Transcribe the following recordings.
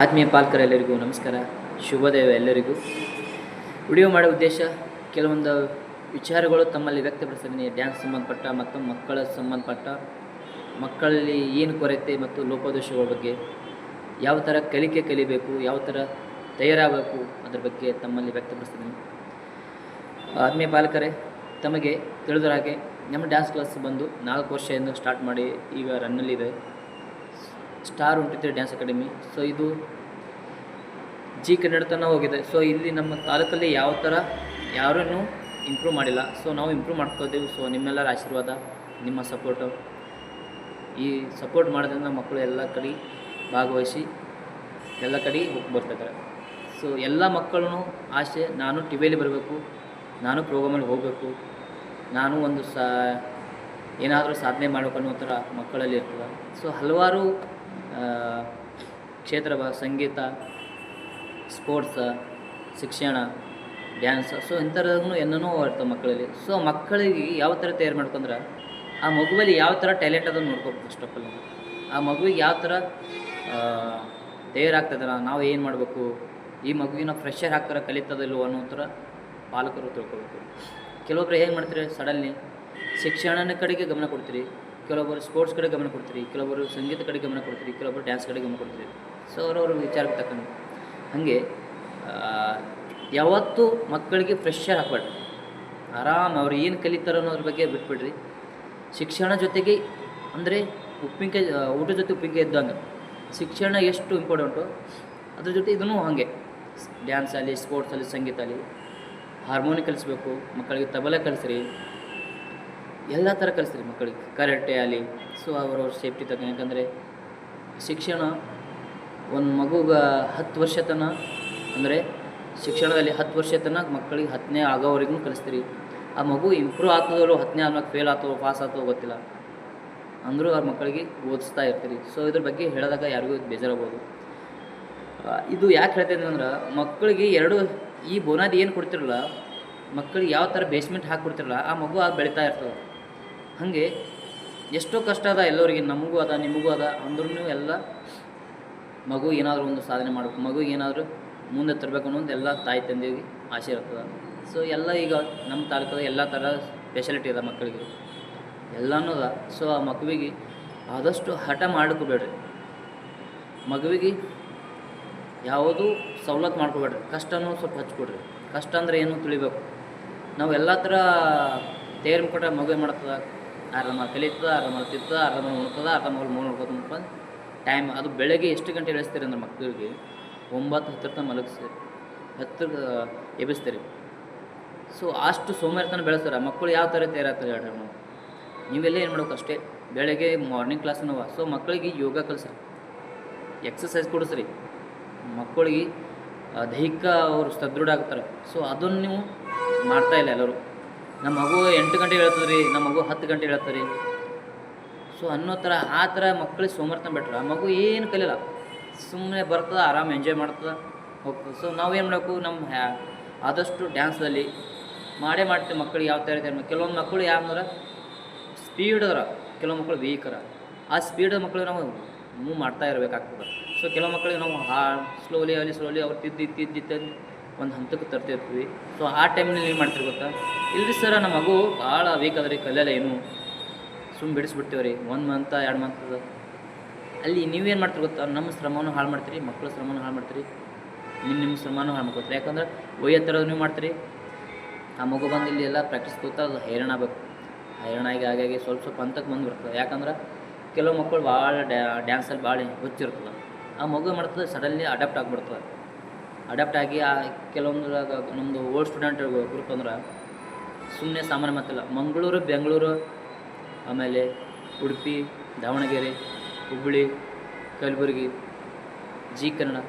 ಆತ್ಮೀಯ ಪಾಲಕರೆಲ್ಲರಿಗೂ ನಮಸ್ಕಾರ, ಶುಭೋದಯ ಎಲ್ಲರಿಗೂ. ವಿಡಿಯೋ ಮಾಡೋ ಉದ್ದೇಶ ಕೆಲವೊಂದು ವಿಚಾರಗಳು ತಮ್ಮಲ್ಲಿ ವ್ಯಕ್ತಪಡಿಸಿದ್ದೀನಿ. ಡ್ಯಾನ್ಸ್ ಸಂಬಂಧಪಟ್ಟ ಮತ್ತು ಮಕ್ಕಳ ಸಂಬಂಧಪಟ್ಟ ಮಕ್ಕಳಲ್ಲಿ ಏನು ಕೊರತೆ ಮತ್ತು ಲೋಪದೋಷಗಳ ಬಗ್ಗೆ, ಯಾವ ಥರ ಕಲಿಬೇಕು, ಯಾವ ಥರ ತಯಾರಾಗಬೇಕು ಅದ್ರ ಬಗ್ಗೆ ತಮ್ಮಲ್ಲಿ ವ್ಯಕ್ತಪಡಿಸಿದ್ದೀನಿ. ಆತ್ಮೀಯ ಪಾಲಕರೇ, ತಮಗೆ ತಿಳಿದ ಹಾಗೆ ನಮ್ಮ ಡ್ಯಾನ್ಸ್ ಕ್ಲಾಸ್ ಬಂದು 4 ವರ್ಷದಿಂದ ಸ್ಟಾರ್ಟ್ ಮಾಡಿ ಈಗ ರನ್ನಲ್ಲಿದೆ. ಸ್ಟಾರ್ ಹೊಂಟಿದೆ ಡ್ಯಾನ್ಸ್ ಅಕಾಡೆಮಿ. ಸೊ ಇದು ಜಿ ಕನ್ನಡ ತನಕ ಹೋಗಿದೆ. ಸೊ ಇಲ್ಲಿ ನಮ್ಮ ತಾಲೂಕಲ್ಲಿ ಯಾವ ಥರ ಯಾರನ್ನು ಇಂಪ್ರೂವ್ ಮಾಡಿಲ್ಲ. ಸೊ ನಾವು ಇಂಪ್ರೂವ್ ಮಾಡ್ಕೋತೀವಿ. ಸೊ ನಿಮ್ಮೆಲ್ಲರ ಆಶೀರ್ವಾದ, ನಿಮ್ಮ ಸಪೋರ್ಟು, ಈ ಸಪೋರ್ಟ್ ಮಾಡೋದ್ರಿಂದ ಮಕ್ಕಳು ಎಲ್ಲ ಕಡೆ ಭಾಗವಹಿಸಿ ಎಲ್ಲ ಕಡೆ ಹೋಗಿ ಬರ್ತಿದ್ದಾರೆ. ಸೊ ಎಲ್ಲ ಮಕ್ಕಳೂ ಆಸೆ, ನಾನು ಟಿ ವಿಯಲ್ಲಿ ಬರಬೇಕು, ನಾನು ಪ್ರೋಗ್ರಾಮಲ್ಲಿ ಹೋಗಬೇಕು, ನಾನು ಒಂದು ಏನಾದರೂ ಸಾಧನೆ ಮಾಡಬೇಕು ಅನ್ನೋ ಥರ ಮಕ್ಕಳಲ್ಲಿ ಇರ್ತದೆ. ಸೊ ಹಲವಾರು ಕ್ಷೇತ್ರ, ಸಂಗೀತ, ಸ್ಪೋರ್ಟ್ಸ, ಶಿಕ್ಷಣ, ಡ್ಯಾನ್ಸ್, ಸೊ ಇಂಥದ್ದು ಏನೇನೋ ಇರ್ತವೆ ಮಕ್ಕಳಲ್ಲಿ. ಸೊ ಮಕ್ಕಳಿಗೆ ಯಾವ ಥರ ತಯಾರು ಮಾಡ್ಕೊಂಡ್ರೆ ಆ ಮಗುವಲ್ಲಿ ಯಾವ ಥರ ಟ್ಯಾಲೆಂಟ್ ಅದನ್ನು ನೋಡ್ಕೋಬೇಕು. ಫಸ್ಟ್ ಆಫ್ ಆಲ್ ಆ ಮಗುವಿಗೆ ಯಾವ ಥರ ತಯಾರಾಗ್ತದೆ, ನಾವು ಏನು ಮಾಡಬೇಕು, ಈ ಮಗುವಿನ ಫ್ರೆಶರ್ ಹಾಕ್ತಾರೆ ಕಲಿತದಿಲ್ಲೋ ಅನ್ನೋ ಥರ ಪಾಲಕರು ತಿಳ್ಕೊಬೇಕು. ಕೆಲವೊಬ್ರು ಏನು ಮಾಡ್ತಾರೆ, ಸಡನ್ಲಿ ಶಿಕ್ಷಣದ ಕಡೆಗೆ ಗಮನ ಕೊಡ್ತೀರಿ, ಕೆಲವೊಬ್ಬರು ಸ್ಪೋರ್ಟ್ಸ್ ಕಡೆ ಗಮನ ಕೊಡ್ತೀರಿ, ಕೆಲವೊಬ್ಬರು ಸಂಗೀತ ಕಡೆ ಗಮನ ಕೊಡ್ತೀರಿ, ಕೆಲವೊಬ್ಬರು ಡ್ಯಾನ್ಸ್ ಕಡೆ ಗಮನ ಕೊಡ್ತೀರಿ. ಸೊ ಅವ್ರವ್ರ ವಿಚಾರಕ್ಕೆ ತಕ್ಕಂಗೆ ಹಾಗೆ ಯಾವತ್ತೂ ಮಕ್ಕಳಿಗೆ ಫ್ರೆಶರ್ ಹಾಕ್ಬೇಡ್ರಿ. ಅವ್ರು ಏನು ಕಲಿತಾರೋ ಅನ್ನೋದ್ರ ಬಗ್ಗೆ ಬಿಟ್ಬಿಡ್ರಿ. ಶಿಕ್ಷಣ ಜೊತೆಗೆ ಅಂದರೆ ಉಪ್ಪಿನಕಾಯಿ, ಊಟದ ಜೊತೆ ಉಪ್ಪಿನಕಾಯಿ ಇದ್ದಂಗೆ ಶಿಕ್ಷಣ ಎಷ್ಟು ಇಂಪಾರ್ಟೆಂಟು ಅದ್ರ ಜೊತೆ ಇದನ್ನು ಹಾಗೆ ಡ್ಯಾನ್ಸಲ್ಲಿ, ಸ್ಪೋರ್ಟ್ಸಲ್ಲಿ, ಸಂಗೀತ ಅಲ್ಲಿ ಹಾರ್ಮೋನಿ ಕಲಿಸ್ಬೇಕು ಮಕ್ಕಳಿಗೆ, ತಬಲ ಕಲಿಸ್ರಿ, ಎಲ್ಲ ಥರ ಕಲಿಸ್ರಿ ಮಕ್ಕಳಿಗೆ, ಕರಾಟೆ ಆಗಲಿ. ಸೊ ಅವ್ರವ್ರ ಸೇಫ್ಟಿ ತಕ್ಕ. ಯಾಕಂದರೆ ಶಿಕ್ಷಣ ಒಂದು ಮಗುಗೆ 10 ವರ್ಷ ತನಕ, ಅಂದರೆ ಶಿಕ್ಷಣದಲ್ಲಿ 10 ವರ್ಷ ತನಕ ಮಕ್ಕಳಿಗೆ 10ನೇ ಆಗೋವರೆಗೂ ಕಲಿಸ್ತೀರಿ. ಆ ಮಗು ಇಂಪ್ರೂವ್ ಆಗ್ತದೋ 10ನೇ ಆದ್ಮೇಲೆ ಫೇಲ್ ಆಗ್ತದೋ ಪಾಸ್ ಆಗ್ತದೋ ಗೊತ್ತಿಲ್ಲ, ಅಂದರೂ ಅವ್ರ ಮಕ್ಕಳಿಗೆ ಓದಿಸ್ತಾ ಇರ್ತೀರಿ. ಸೊ ಇದ್ರ ಬಗ್ಗೆ ಹೇಳಿದಾಗ ಯಾರಿಗೂ ಬೇಜಾರಾಗ್ಬೋದು. ಇದು ಯಾಕೆ ಹೇಳ್ತಿದ್ದೀನಿ ಅಂದ್ರೆ, ಮಕ್ಕಳಿಗೆ ಈ ಬೋನಾದಿ ಏನು ಕೊಡ್ತಿರಲ್ಲ, ಮಕ್ಕಳಿಗೆ ಯಾವ ಥರ ಬೇಸ್ಮೆಂಟ್ ಹಾಕಿ ಆ ಮಗು ಅದು ಬೆಳೀತಾ ಇರ್ತದೆ. ಹಾಗೆ ಎಷ್ಟೋ ಕಷ್ಟ ಅದ ಎಲ್ಲರಿಗೆ, ನಮಗೂ ಅದ, ನಿಮಗೂ ಅದ. ಅಂದ್ರೂ ಎಲ್ಲ ಮಗು ಏನಾದರೂ ಒಂದು ಸಾಧನೆ ಮಾಡಬೇಕು, ಮಗುಗೆ ಏನಾದರೂ ಮುಂದೆ ತರಬೇಕು ಅನ್ನೋದು ಎಲ್ಲ ತಾಯಿ ತಂದೆಗೆ ಆಸೆ ಇರ್ತದೆ. ಸೊ ಎಲ್ಲ ಈಗ ನಮ್ಮ ತಾಲೂಕದ ಎಲ್ಲ ಥರ ಫೆಸಿಲಿಟಿ ಅದ ಮಕ್ಕಳಿಗೆ, ಎಲ್ಲನೂ ಅದ. ಸೊ ಆ ಮಗುವಿಗೆ ಆದಷ್ಟು ಹಠ ಮಾಡ್ಕೋಬೇಡ್ರಿ. ಮಗುವಿಗೆ ಯಾವುದೂ ಸವಲತ್ತು ಮಾಡ್ಕೋಬೇಡ್ರಿ, ಕಷ್ಟನೂ ಸ್ವಲ್ಪ ಹಚ್ಕೊಡ್ರಿ. ಕಷ್ಟ ಅಂದರೆ ಏನು ತಿಳಿಬೇಕು. ನಾವು ಎಲ್ಲ ಥರ ತಯಾರು ಕೊಟ್ಟರೆ ಮಗು ಏನು ಮಾಡ್ತದೆ, ಅರ್ಧ ಕಲಿತದ, ಅರ್ಧ ತಿರ್ತದ, ಅರ್ಧ ಉಣ್ತದ, ಅರ್ಧ ಮೂರು ನೋಡ್ಕೋತ ಟೈಮ್. ಅದು ಬೆಳಗ್ಗೆ ಎಷ್ಟು ಗಂಟೆ ಇಳಿಸ್ತೀರಿ ಅಂದ್ರೆ ಮಕ್ಕಳಿಗೆ 9-10 ತನಕ ಮಲಗಿಸ್ತೀರಿ, 10 ಎಬ್ಬಿಸ್ತೀರಿ. ಸೊ ಅಷ್ಟು ಸೋಮವಾರತನ ಬೆಳೆಸ್ತಾರೆ ಮಕ್ಕಳು. ಯಾವ ಥರ ತಯಾರಾಗ್ತಾರೆ ಹೇಳ್ರಿ ನಾವು. ನೀವೆಲ್ಲ ಏನು ಮಾಡ್ಬೇಕು ಅಷ್ಟೇ, ಬೆಳಗ್ಗೆ ಮಾರ್ನಿಂಗ್ ಕ್ಲಾಸ್ನವ. ಸೊ ಮಕ್ಕಳಿಗೆ ಯೋಗ ಕಲಿಸ್ರಿ, ಎಕ್ಸಸೈಸ್ ಕೊಡಿಸ್ರಿ. ಮಕ್ಕಳಿಗೆ ದೈಹಿಕ ಅವರು ಸದೃಢ ಆಗ್ತಾರೆ. ಸೊ ಅದನ್ನು ನೀವು ಮಾಡ್ತಾಯಿಲ್ಲ ಎಲ್ಲರೂ. ನಮ್ಮ ಮಗು 8 ಗಂಟೆ ಹೇಳ್ತದೆ ರೀ, ನಮ್ಮ ಮಗು 10 ಗಂಟೆ ಹೇಳ್ತಾರೆ. ಸೊ ಅನ್ನೋ ಥರ ಆ ಥರ ಮಕ್ಕಳಿಗೆ ಸೋಮರ್ತನ ಬಿಟ್ರೆ ಮಗು ಏನು ಕಲಿಯಲ್ಲ, ಸುಮ್ಮನೆ ಬರ್ತದೆ, ಆರಾಮ್ ಎಂಜಾಯ್ ಮಾಡ್ತದೆ, ಹೋಗ್ತದೆ. ಸೊ ನಾವೇನು ಮಾಡಬೇಕು, ನಮ್ಮ ಆದಷ್ಟು ಡ್ಯಾನ್ಸಲ್ಲಿ ಮಾಡ್ತೀವಿ ಮಕ್ಕಳಿಗೆ ಯಾವ ಥರ ಇರ್ತಾರೆ. ಕೆಲವೊಂದು ಮಕ್ಕಳು ಯಾವಂದ್ರೆ ಸ್ಪೀಡ್ ಅದ್ರ, ಕೆಲವು ಮಕ್ಕಳು ವೀಕರ. ಆ ಸ್ಪೀಡ್ ಮಕ್ಕಳಿಗೆ ನಾವು ಮೂವ್ ಮಾಡ್ತಾ ಇರಬೇಕಾಗ್ತದೆ. ಸೊ ಕೆಲವು ಮಕ್ಕಳಿಗೆ ನಾವು ಸ್ಲೋಲಿ ಅವ್ರು ತಿದ್ದು ಒಂದು ಹಂತಕ್ಕೆ ತರ್ತಿರ್ತೀವಿ. ಸೊ ಆ ಟೈಮ್ನಲ್ಲಿ ಏನು ಮಾಡ್ತೀರಿ ಗೊತ್ತಾ, ಇಲ್ರಿ ಸರ ನಮ್ಮ ಮಗು ಭಾಳ ವೀಕ್ ಅದ ರೀ, ಕಲಿಯಲ್ಲ ಏನು, ಸುಮ್ಮನೆ ಬಿಡಿಸ್ಬಿಡ್ತೀವಿ ರೀ, 1 ಮಂತ್ 2 ಮಂತ್ ಅದ. ಅಲ್ಲಿ ನೀವೇನು ಮಾಡ್ತೀರಿ ಗೊತ್ತಾ, ನಮ್ಮ ಶ್ರಮವನ್ನು ಹಾಳು ಮಾಡ್ತೀರಿ, ಮಕ್ಕಳ ಶ್ರಮವನ್ನು ಹಾಳು ಮಾಡ್ತೀರಿ, ನಿಮ್ಮ ಶ್ರಮನೂ ಹಾಳು ಮಾಡ್ಕೊತೀರಿ. ಯಾಕಂದ್ರೆ ಒಯ್ಯತ್ತರೋದು ನೀವು ಮಾಡ್ತೀರಿ, ಆ ಮಗು ಬಂದು ಇಲ್ಲಿ ಎಲ್ಲ ಪ್ರಾಕ್ಟೀಸ್ ಕೂತಾ ಅದು ಹೈರಾಣ ಆಗಬೇಕು. ಹೈರಾಣಾಗಿ ಹಾಗಾಗಿ ಸ್ವಲ್ಪ ಹಂತಕ್ಕೆ ಬಂದುಬಿಡ್ತದೆ. ಯಾಕಂದ್ರೆ ಕೆಲವು ಮಕ್ಕಳು ಭಾಳ ಡ್ಯಾನ್ಸಲ್ಲಿ ಭಾಳ ಹುಚ್ಚಿರ್ತದೆ. ಆ ಮಗು ಮಾಡ್ತದೆ ಸಡನ್ಲಿ ಅಡಾಪ್ಟ್ ಆಗಿಬಿಡ್ತದೆ. ಅಡಾಪ್ಟ್ ಆಗಿ ಆ ಕೆಲವೊಂದು ನಮ್ಮದು ಓಲ್ಡ್ ಸ್ಟೂಡೆಂಟ್ ಗ್ರೂಪ್ ಅಂದ್ರೆ ಸುಮ್ಮನೆ ಸಾಮಾನ್ಯ ಮಾತಿಲ್ಲ. ಮಂಗಳೂರು, ಬೆಂಗಳೂರು, ಆಮೇಲೆ ಉಡುಪಿ, ದಾವಣಗೆರೆ, ಹುಬ್ಬಳ್ಳಿ, ಕಲಬುರಗಿ, ಜಿ ಕನ್ನಡ,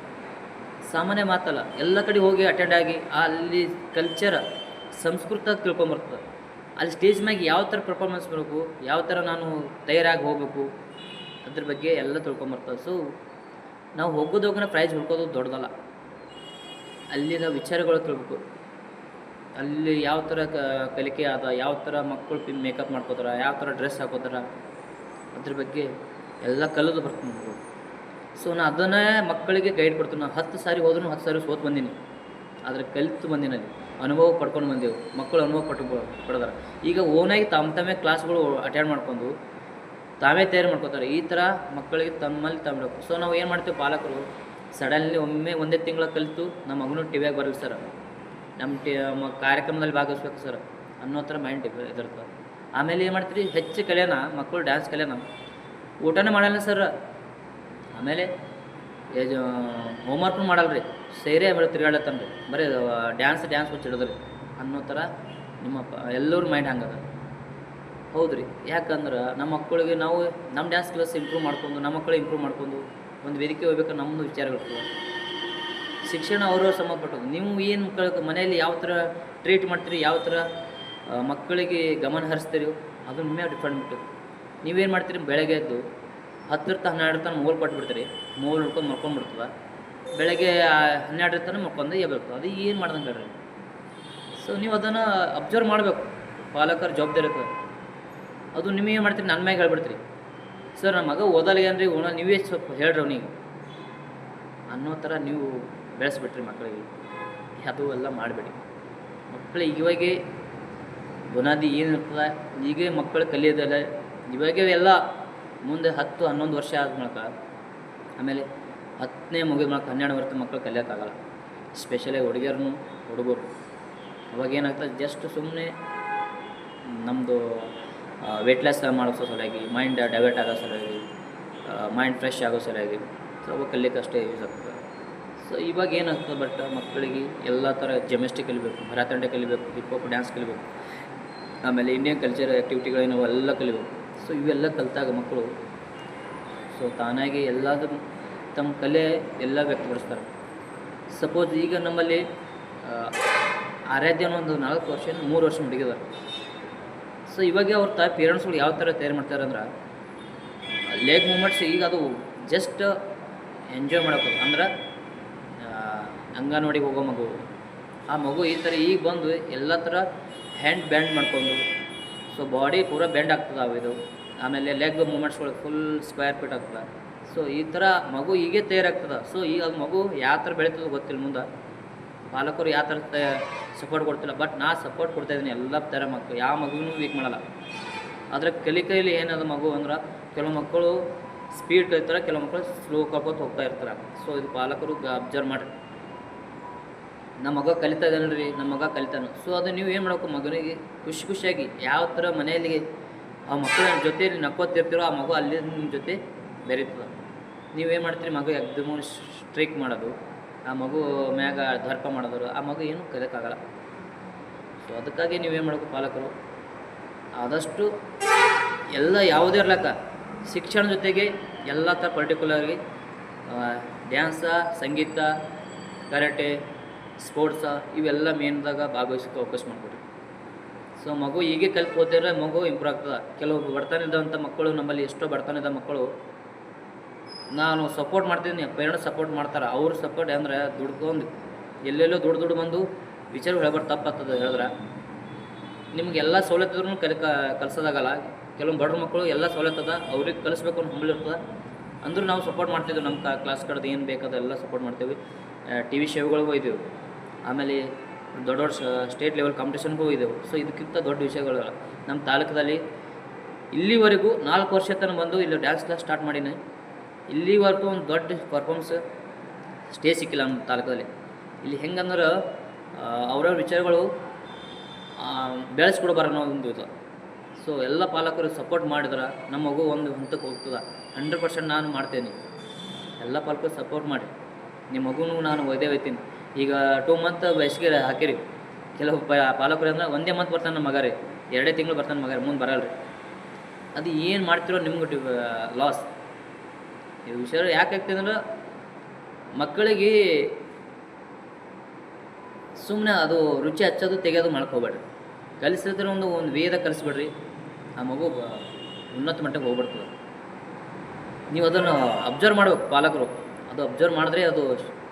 ಸಾಮಾನ್ಯ ಮಾತಲ್ಲ, ಎಲ್ಲ ಕಡೆ ಹೋಗಿ ಅಟೆಂಡ್ ಆಗಿ ಅಲ್ಲಿ ಕಲ್ಚರ್, ಸಂಸ್ಕೃತ ತಿಳ್ಕೊಂಬರ್ತದೆ. ಅಲ್ಲಿ ಸ್ಟೇಜ್ ಮ್ಯಾಗೆ ಯಾವ ಥರ ಪರ್ಫಾರ್ಮೆನ್ಸ್ ಬರಬೇಕು, ಯಾವ ಥರ ನಾನು ತಯಾರಾಗಿ ಹೋಗಬೇಕು, ಅದ್ರ ಬಗ್ಗೆ ಎಲ್ಲ ತಿಳ್ಕೊಂಬರ್ತದೆ. ಸೊ ನಾವು ಹೋಗೋದೋಗನ ಪ್ರೈಜ್ ಹುಡ್ಕೋದು ದೊಡ್ಡದಲ್ಲ, ಅಲ್ಲಿನ ವಿಚಾರಗಳು ತಿಳ್ಬೇಕು. ಅಲ್ಲಿ ಯಾವ ಥರ ಕಲಿಕೆ ಅದ, ಯಾವ ಥರ ಮಕ್ಕಳು ಮೇಕಪ್ ಮಾಡ್ಕೋತಾರೆ, ಯಾವ ಥರ ಡ್ರೆಸ್ ಹಾಕೋತಾರೆ, ಅದ್ರ ಬಗ್ಗೆ ಎಲ್ಲ ಕಲಿದು ಬರ್ತೀನಿ. ಸೊ ನಾನು ಅದನ್ನೇ ಮಕ್ಕಳಿಗೆ ಗೈಡ್ ಕೊಡ್ತೀನಿ. ನಾನು 10 ಸಾರಿ ಹೋದ್ರೂ 10 ಸಾರಿ ಸೋತು ಬಂದೀನಿ, ಆದರೆ ಕಲಿತು ಬಂದೀನಿ, ಅಲ್ಲಿ ಅನುಭವ ಪಡ್ಕೊಂಡು ಬಂದೆವು. ಮಕ್ಕಳು ಅನುಭವ ಪಡೆದಾರೆ. ಈಗ ಓನಾಗಿ ತಮ್ಮೇ ಕ್ಲಾಸ್ಗಳು ಅಟೆಂಡ್ ಮಾಡ್ಕೊಂಡು ತಾವೇ ತಯಾರು ಮಾಡ್ಕೋತಾರೆ. ಈ ಥರ ಮಕ್ಕಳಿಗೆ ತಮ್ಮಲ್ಲಿ ತಮ್ಮಬೇಕು. ಸೊ ನಾವು ಏನು ಮಾಡ್ತೀವಿ ಪಾಲಕರು, ಸಡನ್ಲಿ ಒಂದೇ ತಿಂಗಳ ಕಲಿತು ನಮ್ಮ ಮಗನೂ ಟಿವಿಯಾಗಿ ಬರಲಿ ಸರ್, ನಮ್ಮ ಕಾರ್ಯಕ್ರಮದಲ್ಲಿ ಭಾಗವಹಿಸ್ಬೇಕು ಸರ್ ಅನ್ನೋ ಥರ ಮೈಂಡ್ ಇದಿರ್ತದೆ. ಆಮೇಲೆ ಏನು ಮಾಡ್ತೀರಿ, ಹೆಚ್ಚು ಕಲಿಯೋಣ ಮಕ್ಕಳು, ಡ್ಯಾನ್ಸ್ ಕಲಿಯೋಣ, ಊಟನೇ ಮಾಡಲ್ಲ ಸರ್. ಆಮೇಲೆ ಹೋಮ್ವರ್ಕ್ನು ಮಾಡಲ್ಲ ರೀ, ಸೇರೇ ಬರೀ ತಿರುಗಾಡತ್ತನ್ರಿ, ಬರೀ ಡ್ಯಾನ್ಸ್ ಹುಚ್ಚಿಡೋದ್ರಿ ಅನ್ನೋ ಥರ ನಿಮ್ಮ ಎಲ್ಲರ ಮೈಂಡ್ ಹಂಗದ. ಹೌದು ರೀ, ಯಾಕಂದ್ರೆ ನಮ್ಮ ಮಕ್ಕಳಿಗೆ ನಾವು ನಮ್ಮ ಡ್ಯಾನ್ಸ್ ಕ್ಲಾಸ್ ಇಂಪ್ರೂವ್ ಮಾಡ್ಕೊಂಡು, ನಮ್ಮ ಮಕ್ಕಳು ಇಂಪ್ರೂವ್ ಮಾಡ್ಕೊಂಡು ಒಂದು ವೇದಿಕೆ ಹೋಗ್ಬೇಕಾದ್ರೆ ನಮ್ಮದು ವಿಚಾರಗಳಿರ್ತದೆ. ಶಿಕ್ಷಣ ಅವ್ರವ್ರು ಸಂಬಂಧಪಟ್ಟದ್ದು. ನೀವು ಏನು ಮನೆಯಲ್ಲಿ ಯಾವ ಥರ ಟ್ರೀಟ್ ಮಾಡ್ತೀರಿ, ಯಾವ ಥರ ಮಕ್ಕಳಿಗೆ ಗಮನ ಹರಿಸ್ತೀರಿ, ಅದು ನಿಮ್ಮ ಮೇಲೆ ಡಿಪೆಂಡ್ ಬಿಟ್ಟು. ನೀವೇನು ಮಾಡ್ತೀರಿ, ಬೆಳಗ್ಗೆ ಎದ್ದು 10 to 12 ತನಕ ಮೊಬೈಲ್ ಕೊಟ್ಬಿಡ್ತೀರಿ, ಮೊಬೈಲ್ ಹಿಡ್ಕೊಂಡು ಮಲ್ಕೊಂಡ್ಬಿಡ್ತದೆ. ಬೆಳಗ್ಗೆ 12 ತನಕ ಮಲ್ಕೊಂಡು ಎಬ್ಬಬೇಕು. ಅದು ಏನು ಮಾಡ್ದಂಗೆ ಹೇಳ್ರಿ. ಸೊ ನೀವು ಅದನ್ನು ಅಬ್ಸರ್ವ್ ಮಾಡಬೇಕು, ಪಾಲಕರ ಜವಾಬ್ದಾರಿ ಇರ್ತದೆ. ಅದು ನಿಮಗೇನು ಮಾಡ್ತೀರಿ, ನನ್ನ ಮ್ಯಾಗೆ ಹೇಳ್ಬಿಡ್ತೀರಿ, ಸರ್ ನಮ್ಮ ಮಗ ಓದಲ್ಗೇನ್ರಿ, ನೀವೇ ಸ್ವಲ್ಪ ಹೇಳ್ರಿ ಅವನಿಗೆ ಅನ್ನೋ ಥರ ನೀವು ಬೆಳೆಸ್ಬಿಟ್ರಿ ಮಕ್ಕಳಿಗೆ. ಅದು ಎಲ್ಲ ಮಾಡಬೇಡಿ. ಮಕ್ಕಳಿಗೆ ಇವಾಗೆ ಬುನಾದಿ ಏನಿರ್ತದೆ, ಈಗ ಮಕ್ಕಳು ಕಲಿಯೋದಲ್ಲ, ಇವಾಗೆ ಎಲ್ಲ ಮುಂದೆ 10-11 ವರ್ಷ ಆದ ಮೂಲಕ, ಆಮೇಲೆ 10ನೇ ಮುಗಿದ ಮೂಲಕ 12 ವರ್ಷದ ಮಕ್ಕಳು ಕಲಿಯೋಕ್ಕಾಗಲ್ಲ. ಸ್ಪೆಷಲಿ ಹುಡುಗಿಯರು ಹುಡುಗರು ಅವಾಗ ಏನಾಗ್ತದೆ, ಜಸ್ಟ್ ಸುಮ್ಮನೆ ನಮ್ಮದು ವೇಟ್ ಲಾಸ್ ಮಾಡೋ ಸಲುವಾಗಿ, ಮೈಂಡ್ ಡೈವರ್ಟ್ ಆಗೋ ಸಲುವಾಗಿ, ಮೈಂಡ್ ಫ್ರೆಶ್ ಆಗೋ ಸಲುವಾಗಿ, ಸೊ ಅವಾಗ ಕಲಿಯೋಕೆ ಅಷ್ಟೇ ಯೂಸ್ ಆಗ್ತದೆ. ಸೊ ಇವಾಗ ಏನಾಗ್ತದೆ, ಬಟ್ ಮಕ್ಕಳಿಗೆ ಎಲ್ಲ ಥರ ಜಿಮ್ನಾಸ್ಟಿಕ್ ಕಲಿಬೇಕು, ಭರತನಾಟ್ಯ ಕಲಿಬೇಕು, ಹಿಪ್ ಹಾಪ್ ಡ್ಯಾನ್ಸ್ ಕಲಿಬೇಕು, ಆಮೇಲೆ ಇಂಡಿಯನ್ ಕಲ್ಚರ್ ಆ್ಯಕ್ಟಿವಿಟಿಗಳೇನೋ ಎಲ್ಲ ಕಲಿಬೇಕು. ಸೊ ಇವೆಲ್ಲ ಕಲಿತಾಗ ಮಕ್ಕಳು ಸೊ ತಾನಾಗಿ ಎಲ್ಲದೂ ತಮ್ಮ ಕಲೆ ಎಲ್ಲ ವ್ಯಕ್ತಪಡಿಸ್ತಾರೆ. ಸಪೋಸ್ ಈಗ ನಮ್ಮಲ್ಲಿ ಆರಾಧ್ಯನ ಒಂದು 4 ವರ್ಷ 3 ವರ್ಷ ಹುಡುಗಿದಾರೆ. ಸೊ ಇವಾಗ ಅವ್ರ ಪೇರೆಂಟ್ಸ್ಗಳು ಯಾವ ಥರ ತಯಾರು ಮಾಡ್ತಾರೆ ಅಂದ್ರೆ, ಲೆಗ್ ಮೂಮೆಂಟ್ಸ್ ಈಗ ಅದು ಜಸ್ಟ್ ಎಂಜಾಯ್ ಮಾಡೋಕೆ, ಅಂದ್ರೆ ಅಂಗನವಾಡಿಗೆ ಹೋಗೋ ಮಗು, ಆ ಮಗು ಈ ಥರ ಈಗ ಬಂದು ಎಲ್ಲ ಥರ ಹ್ಯಾಂಡ್ ಬ್ಯಾಂಡ್ ಮಾಡ್ಕೊಂಡು, ಸೊ ಬಾಡಿ ಪೂರ ಬೆಂಡ್ ಆಗ್ತದೆ ಅವಿದು. ಆಮೇಲೆ ಲೆಗ್ ಮೂಮೆಂಟ್ಸ್ಗಳು ಫುಲ್ ಸ್ಕ್ವೇರ್ ಫೀಟ್ ಆಗ್ತದೆ. ಸೊ ಈ ಥರ ಮಗು ಹೀಗೆ ತಯಾರಾಗ್ತದೆ. ಸೊ ಈಗ ಅದು ಮಗು ಯಾವ ಥರ ಬೆಳೀತದೆ ಗೊತ್ತಿಲ್ಲ, ಮುಂದೆ ಪಾಲಕರು ಯಾವ ಥರ ಸಪೋರ್ಟ್ ಕೊಡ್ತಿಲ್ಲ. ಬಟ್ ನಾ ಸಪೋರ್ಟ್ ಕೊಡ್ತಾಯಿದ್ದೀನಿ ಎಲ್ಲ ಥರ ಮಕ್ಕಳು, ಯಾವ ಮಗುನೂ ವೀಕ್ ಮಾಡಲ್ಲ. ಆದರೆ ಕಲಿಕೆಯಲ್ಲಿ ಏನದು ಮಗು ಅಂದ್ರೆ, ಕೆಲವು ಮಕ್ಕಳು ಸ್ಪೀಡ್ ಕಲಿತಾರೆ, ಕೆಲವು ಮಕ್ಕಳು ಸ್ಲೋ ಕಲ್ಕೋತ ಹೋಗ್ತಾ ಇರ್ತಾರೆ. ಸೊ ಇದು ಪಾಲಕರು ಅಬ್ಸರ್ವ್ ಮಾಡಿರಿ. ನಮ್ಮ ಮಗ ಕಲಿತಾ ಇದ್ದಾನೆ, ನಮ್ಮ ಮಗ ಕಲಿತಾನೆ. ಸೊ ಅದು ನೀವು ಏನು ಮಾಡಬೇಕು, ಮಗನಿಗೆ ಖುಷಿಯಾಗಿ ಯಾವ ಥರ ಮನೆಯಲ್ಲಿ ಆ ಮಕ್ಕಳ ಜೊತೆಯಲ್ಲಿ ನಕ್ಕೋತಿರ್ತೀರೋ, ಆ ಮಗು ಅಲ್ಲಿ ನಿಮ್ಮ ಜೊತೆ ಬೆರೀತದೆ. ನೀವೇನು ಮಾಡ್ತೀರಿ, ಮಗು ಎಕ್ದಮ್ ಸ್ಟ್ರೈಕ್ ಮಾಡೋದು, ಆ ಮಗು ಮ್ಯಾಗ ದರ್ಪ ಮಾಡೋದು, ಆ ಮಗು ಏನು ಕಲಿಯೋಕ್ಕಾಗಲ್ಲ. ಸೊ ಅದಕ್ಕಾಗಿ ನೀವೇನು ಮಾಡಬೇಕು ಪಾಲಕರು, ಆದಷ್ಟು ಎಲ್ಲ ಯಾವುದೇ ಇರ್ಲಕ್ಕ ಶಿಕ್ಷಣ ಜೊತೆಗೆ ಎಲ್ಲ ಥರ ಪರ್ಟಿಕ್ಯುಲರ್ಗೆ ಡ್ಯಾನ್ಸ, ಸಂಗೀತ, ಕರಾಟೆ, ಸ್ಪೋರ್ಟ್ಸ ಇವೆಲ್ಲ ಮೇನ್ದಾಗ ಭಾಗವಹಿಸೋಕ್ಕೆ ಅವಕಾಶ ಮಾಡಿಕೊಡ್ರಿ. ಸೊ ಮಗು ಹೀಗೆ ಕಲಿತು ಹೋದರೆ ಮಗು ಇಂಪ್ರೂವ್ ಆಗ್ತದೆ. ಕೆಲವು ಬಡತನದಂಥ ಮಕ್ಕಳು ನಮ್ಮಲ್ಲಿ ಎಷ್ಟೋ ಬಡತನದ ಮಕ್ಕಳು ನಾನು ಸಪೋರ್ಟ್ ಮಾಡ್ತಿದ್ದೀನಿ, ಪೇರೆಂಟ್ಸ್ ಸಪೋರ್ಟ್ ಮಾಡ್ತಾರೆ. ಅವ್ರ ಸಪೋರ್ಟ್ ಅಂದರೆ ದುಡ್ಕೊಂಡು ಎಲ್ಲೆಲ್ಲೋ ದುಡ್ಡು ಬಂದು ವಿಚಾರ ಹೇಳ್ಬಾರ್ದು, ತಪ್ಪಾಗ್ತದೆ ಹೇಳಿದ್ರೆ. ನಿಮಗೆಲ್ಲ ಸವಲತ್ತಿದ್ರೂ ಕಲಿಸೋದಾಗಲ್ಲ. ಕೆಲವು ಬಡ್ರ ಮಕ್ಕಳು ಎಲ್ಲ ಸವಲತ್ತದ, ಅವ್ರಿಗೆ ಕಲಿಸ್ಬೇಕು ಅನ್ನೋ ಹಂಬಲಿರ್ತದೆ. ಅಂದರೂ ನಾವು ಸಪೋರ್ಟ್ ಮಾಡ್ತಿದ್ವಿ, ನಮ್ಮ ಕ್ಲಾಸ್ ಕಡೆದು ಏನು ಬೇಕಾದೆಲ್ಲ ಸಪೋರ್ಟ್ ಮಾಡ್ತೀವಿ. TV ಶೋಗಳಿಗೂ ಹೋಯ್ದೆವು, ಆಮೇಲೆ ದೊಡ್ಡ ಸ್ಟೇಟ್ ಲೆವೆಲ್ ಕಾಂಪಿಟೇಷನ್ಗೂ ಹೋಗಿದ್ದೆವು. ಸೊ ಇದಕ್ಕಿಂತ ದೊಡ್ಡ ವಿಷಯಗಳು ನಮ್ಮ ತಾಲೂಕದಲ್ಲಿ ಇಲ್ಲಿವರೆಗೂ 4 ವರ್ಷ ತನಕ ಬಂದು ಇಲ್ಲಿ ಡ್ಯಾನ್ಸ್ ಕ್ಲಾಸ್ ಸ್ಟಾರ್ಟ್ ಮಾಡೀನಿ. ಇಲ್ಲಿವರೆಗೂ ಒಂದು ದೊಡ್ಡ ಪರ್ಫಾರ್ಮೆನ್ಸ್ ಸ್ಟೇಜ್ ಸಿಕ್ಕಿಲ್ಲ ನಮ್ಮ ತಾಲೂಕದಲ್ಲಿ. ಇಲ್ಲಿ ಹೆಂಗಂದ್ರೆ ಅವ್ರವ್ರ ವಿಚಾರಗಳು ಬೆಳೆಸ್ಕೊಡ್ಬಾರ ಅನ್ನೋ ಒಂದು ಇದು. ಸೊ ಎಲ್ಲ ಪಾಲಕರು ಸಪೋರ್ಟ್ ಮಾಡಿದ್ರೆ ನಮ್ಮ ಮಗು ಒಂದು ಹಂತಕ್ಕೆ ಹೋಗ್ತದೆ. 100% ನಾನು ಮಾಡ್ತೇನೆ. ಎಲ್ಲ ಪಾಲಕರು ಸಪೋರ್ಟ್ ಮಾಡಿ, ನಿಮ್ಮ ಮಗುನೂ ನಾನು ಒಯ್ತೀನಿ. ಈಗ 2 ಮಂತ್ ಬೇಸಿಗೆ ಹಾಕಿರಿ. ಕೆಲವು ಪಾಲಕರು ಅಂದ್ರೆ 1 ಮಂತ್ ಬರ್ತಾನೆ ನಮ್ಮ ಮಗ ರೀ, 2 ತಿಂಗಳು ಬರ್ತಾನೆ ಮಗ, ಮುಂದೆ ಬರಲ್ಲ ರೀ. ಅದು ಏನು ಮಾಡ್ತಿರೋ ನಿಮ್ಗೆ ಲಾಸ್. ಈ ವಿಷಯ ಯಾಕೆ ಆಗ್ತದೆ ಅಂದ್ರೆ, ಮಕ್ಕಳಿಗೆ ಸುಮ್ಮನೆ ಅದು ರುಚಿ ಹಚ್ಚೋದು ತೆಗೆಯೋದು ಮಾಡ್ಕೋಬೇಡ್ರಿ. ಕಲಿಸಿದ್ರೆ ಒಂದು ವೇದ ಕಲಿಸ್ಬೇಡ್ರಿ, ಆ ಮಗು ಉನ್ನತ ಮಟ್ಟಕ್ಕೆ ಹೋಗ್ಬಿಡ್ತದೆ. ನೀವು ಅದನ್ನು ಅಬ್ಸರ್ವ್ ಮಾಡ್ಬೇಕು ಪಾಲಕರು. ಅದು ಅಬ್ಸರ್ವ್ ಮಾಡಿದ್ರೆ ಅದು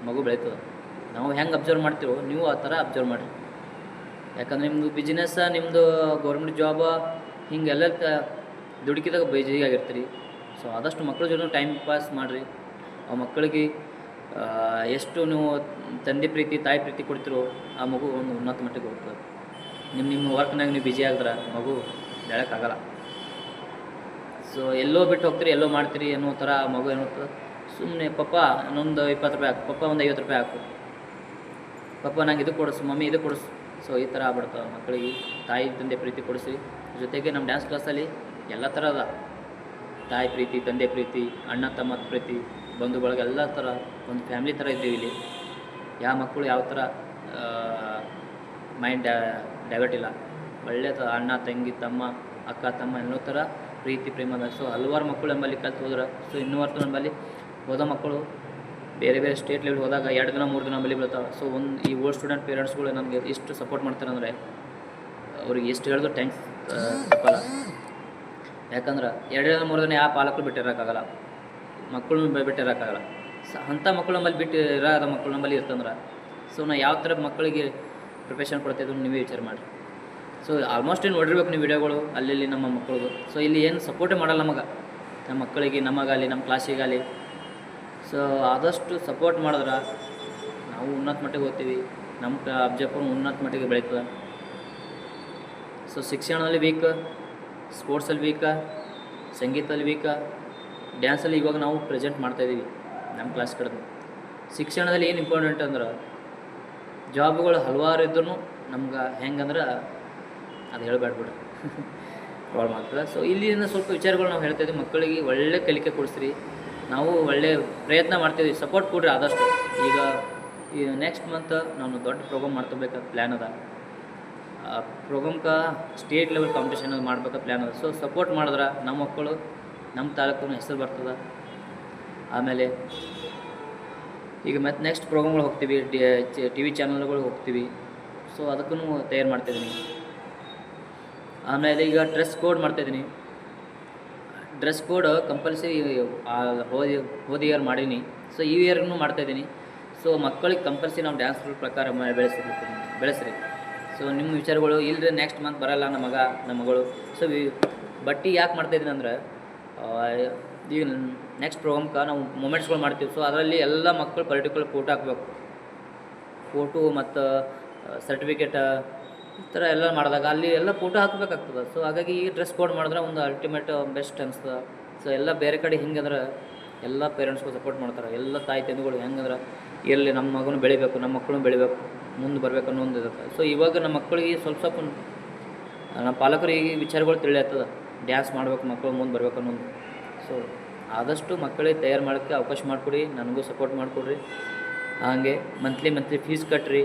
ಮಗು ಬೆಳೀತದೆ. ನಾವು ಹೆಂಗೆ ಅಬ್ಸರ್ವ್ ಮಾಡ್ತೀವೋ ನೀವು ಆ ಥರ ಅಬ್ಸರ್ವ್ ಮಾಡಿರಿ. ಯಾಕಂದರೆ ನಿಮ್ಮದು ಬಿಸ್ನೆಸ್ಸ, ನಿಮ್ಮದು ಗೌರ್ಮೆಂಟ್ ಜಾಬ, ಹಿಂಗೆಲ್ಲ ದುಡುಕಿದಾಗ ಬೇಜಿಯಾಗಿರ್ತೀರಿ. ಸೊ ಆದಷ್ಟು ಮಕ್ಕಳ ಜೊತೆ ಟೈಮ್ ಪಾಸ್ ಮಾಡಿರಿ. ಆ ಮಕ್ಕಳಿಗೆ ಎಷ್ಟು ನೀವು ತಂದೆ ಪ್ರೀತಿ ತಾಯಿ ಪ್ರೀತಿ ಕೊಡ್ತಿರೋ ಆ ಮಗು ಒಂದು ಉನ್ನತ ಮಟ್ಟಿಗೆ ಹೋಗ್ತದೆ. ನಿಮ್ಮ ವರ್ಕ್ನಾಗ ನೀವು ಬ್ಯುಸಿ ಆಗಿದ್ರೆ ಮಗು ಬೆಳಕಾಗಲ್ಲ. ಸೊ ಎಲ್ಲೋ ಬಿಟ್ಟು ಹೋಗ್ತೀರಿ, ಎಲ್ಲೋ ಮಾಡ್ತೀರಿ ಅನ್ನೋ ಥರ ಮಗು ಏನಿರ್ತದೆ, ಸುಮ್ಮನೆ ಪಪ್ಪ ಇನ್ನೊಂದು 20 ರೂಪಾಯಿ ಹಾಕು, ಪಪ್ಪ ಒಂದು 50 ರೂಪಾಯಿ ಹಾಕು, ಪಪ್ಪ ನಂಗೆ ಇದು ಕೊಡಿಸು, ಮಮ್ಮಿ ಇದು ಕೊಡಿಸು. ಸೊ ಈ ಥರ ಆಗ್ಬಿಡ್ತವೆ ಮಕ್ಕಳಿಗೆ. ತಾಯಿ ತಂದೆ ಪ್ರೀತಿ ಕೊಡಿಸಿ, ಜೊತೆಗೆ ನಮ್ಮ ಡ್ಯಾನ್ಸ್ ಕ್ಲಾಸಲ್ಲಿ ಎಲ್ಲ ಥರ ಅದ. ತಾಯಿ ಪ್ರೀತಿ, ತಂದೆ ಪ್ರೀತಿ, ಅಣ್ಣ ತಮ್ಮ ಪ್ರೀತಿ, ಬಂಧು ಬಳಗ ಎಲ್ಲ ಥರ ಒಂದು ಫ್ಯಾಮಿಲಿ ಥರ ಇದ್ದೀವಿ ಇಲ್ಲಿ. ಯಾವ ಮಕ್ಕಳು ಯಾವ ಥರ ಮೈಂಡ್ ಡೈವರ್ಟ್ ಇಲ್ಲ. ಒಳ್ಳೆಯ ಅಣ್ಣ ತಂಗಿ ತಮ್ಮ ಅಕ್ಕ ತಮ್ಮ ಎಲ್ಲೋ ಥರ ಪ್ರೀತಿ ಪ್ರೇಮದ. ಸೊ ಹಲವಾರು ಮಕ್ಕಳು ನಮ್ಮಲ್ಲಿ ಕಲ್ತು ಹೋದ್ರೆ. ಸೊ ಇನ್ನೂವರೆಗೂ ನಮ್ಮಲ್ಲಿ ಹೋದ ಮಕ್ಕಳು ಬೇರೆ ಬೇರೆ ಸ್ಟೇಟ್ ಲೆವೆಲ್ ಹೋದಾಗ 2 ದಿನ 3 ದಿನ ನಮ್ಮಲ್ಲಿ ಬೀಳ್ತಾವೆ. ಸೊ ಈ ಓಲ್ಡ್ ಸ್ಟೂಡೆಂಟ್ ಪೇರೆಂಟ್ಸ್ಗಳು ನಮಗೆ ಎಷ್ಟು ಸಪೋರ್ಟ್ ಮಾಡ್ತಾರೆ ಅಂದರೆ ಅವ್ರಿಗೆ ಎಷ್ಟು ಹೇಳಿದ್ರು ಥ್ಯಾಂಕ್ಸ್ ತಪ್ಪಲ್ಲ. ಯಾಕಂದ್ರೆ 2 ದಿನ 3 ದಿನ ಯಾವ ಪಾಲಕರು ಬಿಟ್ಟಿರೋಕ್ಕಾಗಲ್ಲ, ಮಕ್ಕಳು ಬಿಟ್ಟಿರೋಕ್ಕಾಗಲ್ಲ. ಸೊ ಅಂಥ ಮಕ್ಕಳು ನಮ್ಮಲ್ಲಿ ಬಿಟ್ಟು ಇರೋದ ಮಕ್ಕಳು ನಮ್ಮಲ್ಲಿ ಇರ್ತಂದ್ರೆ ಸೊ ನಾವು ಯಾವ ಥರ ಮಕ್ಕಳಿಗೆ ಪ್ರಿಪ್ರೇಷನ್ ಕೊಡ್ತಾಯಿದ್ರು ನೀವೇ ವಿಚಾರ ಮಾಡಿರಿ. ಸೊ ಆಲ್ಮೋಸ್ಟ್ ಏನು ನೋಡಿರ್ಬೇಕು ನೀವು ವಿಡಿಯೋಗಳು ಅಲ್ಲಿ ನಮ್ಮ ಮಕ್ಕಳದು. ಸೊ ಇಲ್ಲಿ ಏನು ಸಪೋರ್ಟೇ ಮಾಡಲ್ಲ ನಮಗೆ, ನಮ್ಮ ಮಕ್ಕಳಿಗೆ, ನಮಗಾಗಲಿ, ನಮ್ಮ ಕ್ಲಾಸಿಗಾಗಲಿ. ಸೊ ಆದಷ್ಟು ಸಪೋರ್ಟ್ ಮಾಡಿದ್ರೆ ನಾವು ಉನ್ನತ ಮಟ್ಟಿಗೆ ಹೋಗ್ತೀವಿ, ನಮ್ಮ ಅಬ್ಜೆಕ್ಟಿವ್ ಉನ್ನತ ಮಟ್ಟಿಗೆ ಬೆಳೀತದೆ. ಸೊ ಶಿಕ್ಷಣದಲ್ಲಿ ವೀಕ್, ಸ್ಪೋರ್ಟ್ಸಲ್ಲಿ ವೀಕ, ಸಂಗೀತದಲ್ಲಿ ವೀಕ, ಡ್ಯಾನ್ಸಲ್ಲಿ ಇವಾಗ ನಾವು ಪ್ರೆಸೆಂಟ್ ಮಾಡ್ತಾಯಿದ್ದೀವಿ ನಮ್ಮ ಕ್ಲಾಸ್ ಕಡೆದು. ಶಿಕ್ಷಣದಲ್ಲಿ ಏನು ಇಂಪಾರ್ಟೆಂಟ್ ಅಂದ್ರೆ ಜಾಬ್ಗಳು ಹಲವಾರು ಇದ್ರೂ ನಮ್ಗೆ ಹೆಂಗಂದ್ರೆ ಅದು ಹೇಳಬೇಡ್ಬಿಡ್ರಿ ಪ್ರಾಬ್ಲಮ್ ಆಗ್ತದೆ. ಸೊ ಇಲ್ಲಿಂದ ಸ್ವಲ್ಪ ವಿಚಾರಗಳು ನಾವು ಹೇಳ್ತಾಯಿದ್ವಿ, ಮಕ್ಕಳಿಗೆ ಒಳ್ಳೆ ಕಲಿಕೆ ಕೊಡಿಸ್ರಿ. ನಾವು ಒಳ್ಳೆ ಪ್ರಯತ್ನ ಮಾಡ್ತಿದ್ವಿ, ಸಪೋರ್ಟ್ ಕೊಡ್ರಿ ಆದಷ್ಟು. ಈಗ ನೆಕ್ಸ್ಟ್ ಮಂತ್ ನಾನು ದೊಡ್ಡ ಪ್ರೋಗ್ರಾಮ್ ಮಾಡ್ಕೋಬೇಕಂತ ಪ್ಲ್ಯಾನ್ ಅದ. ಆ ಪ್ರೋಗ್ರಾಮ್ಗೆ ಸ್ಟೇಟ್ ಲೆವೆಲ್ ಕಾಂಪಿಟೇಷನ್ ಮಾಡ್ಬೇಕಂತ ಪ್ಲ್ಯಾನ್ ಅದ. ಸೊ ಸಪೋರ್ಟ್ ಮಾಡಿದ್ರೆ ನಮ್ಮ ಮಕ್ಕಳು ನಮ್ಮ ತಾಲೂಕಿನ ಹೆಸರು ಬರ್ತದೆ. ಆಮೇಲೆ ಈಗ ಮತ್ತು ನೆಕ್ಸ್ಟ್ ಪ್ರೋಗ್ರಾಮ್ಗಳು ಹೋಗ್ತೀವಿ, TV ಚಾನಲ್ಗಳು ಹೋಗ್ತೀವಿ. ಸೊ ಅದಕ್ಕೂ ತಯಾರು ಮಾಡ್ತಾಯಿದ್ದೀನಿ. ಆಮೇಲೆ ಈಗ ಡ್ರೆಸ್ ಕೋಡ್ ಮಾಡ್ತಾಯಿದ್ದೀನಿ. ಡ್ರೆಸ್ ಕೋಡ್ ಕಂಪಲ್ಸರಿ ಹೋದ ಇಯರ್ ಮಾಡೀನಿ. ಸೊ ಈ ಇಯರ್ಗೂ ಮಾಡ್ತಾಯಿದ್ದೀನಿ. ಸೊ ಮಕ್ಕಳಿಗೆ ಕಂಪಲ್ಸರಿ ನಾವು ಡ್ಯಾನ್ಸ್ ಪ್ರಕಾರ ಬೆಳೆಸ್ರಿ. ಸೊ ನಿಮ್ಮ ವಿಚಾರಗಳು ಇಲ್ಲದೆ ನೆಕ್ಸ್ಟ್ ಮಂತ್ ಬರಲ್ಲ ನಮ್ಮ ಮಗ ನಮ್ಮ ಮಗಳು. ಸೊ ಬಟ್ಟೆ ಯಾಕೆ ಮಾಡ್ತಾಯಿದ್ದೀನಿ ಅಂದ್ರೆ ಈಗ ನೆಕ್ಸ್ಟ್ ಪ್ರೋಗ್ರಾಮ್ಗೆ ನಾವು ಮೂಮೆಂಟ್ಸ್ಗಳು ಮಾಡ್ತೀವಿ. ಸೊ ಅದರಲ್ಲಿ ಎಲ್ಲ ಮಕ್ಕಳು ಪರ್ಟಿಕ್ಯುಲರ್ ಫೋಟೋ ಹಾಕಬೇಕು. ಫೋಟೋ ಮತ್ತು ಸರ್ಟಿಫಿಕೇಟ ಈ ಥರ ಎಲ್ಲ ಮಾಡಿದಾಗ ಅಲ್ಲಿ ಎಲ್ಲ ಫೋಟೋ ಹಾಕಬೇಕಾಗ್ತದೆ. ಸೊ ಹಾಗಾಗಿ ಈ ಡ್ರೆಸ್ ಕೋಡ್ ಮಾಡಿದ್ರೆ ಒಂದು ಅಲ್ಟಿಮೇಟ್ ಬೆಸ್ಟ್ ಅನಿಸ್ತದೆ. ಸೊ ಎಲ್ಲ ಬೇರೆ ಕಡೆ ಹಿಂಗಂದ್ರೆ ಎಲ್ಲ ಪೇರೆಂಟ್ಸ್ಗಳು ಸಪೋರ್ಟ್ ಮಾಡ್ತಾರೆ. ಎಲ್ಲ ತಾಯಿ ತಂದೆಗಳು ಹೆಂಗಂದ್ರೆ ಇರಲಿ ನಮ್ಮ ಮಗನೂ ಬೆಳಿಬೇಕು, ನಮ್ಮ ಮಕ್ಕಳು ಬೆಳಿಬೇಕು, ಮುಂದೆ ಬರಬೇಕು ಅನ್ನೋ ಒಂದು ಇರುತ್ತೆ. ಸೊ ಇವಾಗ ನಮ್ಮ ಮಕ್ಕಳಿಗೆ ಸ್ವಲ್ಪ ನಮ್ಮ ಪಾಲಕರಿಗೆ ಈ ವಿಚಾರಗಳು ತಿಳಿಯತ್ತದ, ಡ್ಯಾನ್ಸ್ ಮಾಡಬೇಕು, ಮಕ್ಕಳು ಮುಂದೆ ಬರಬೇಕು ಅನ್ನೋದು. ಸೊ ಆದಷ್ಟು ಮಕ್ಕಳಿಗೆ ತಯಾರು ಮಾಡೋಕ್ಕೆ ಅವಕಾಶ ಮಾಡಿಕೊಡಿ, ನನಗೂ ಸಪೋರ್ಟ್ ಮಾಡಿಕೊಡ್ರಿ. ಹಾಗೆ ಮಂತ್ಲಿ ಫೀಸ್ ಕಟ್ಟಿರಿ.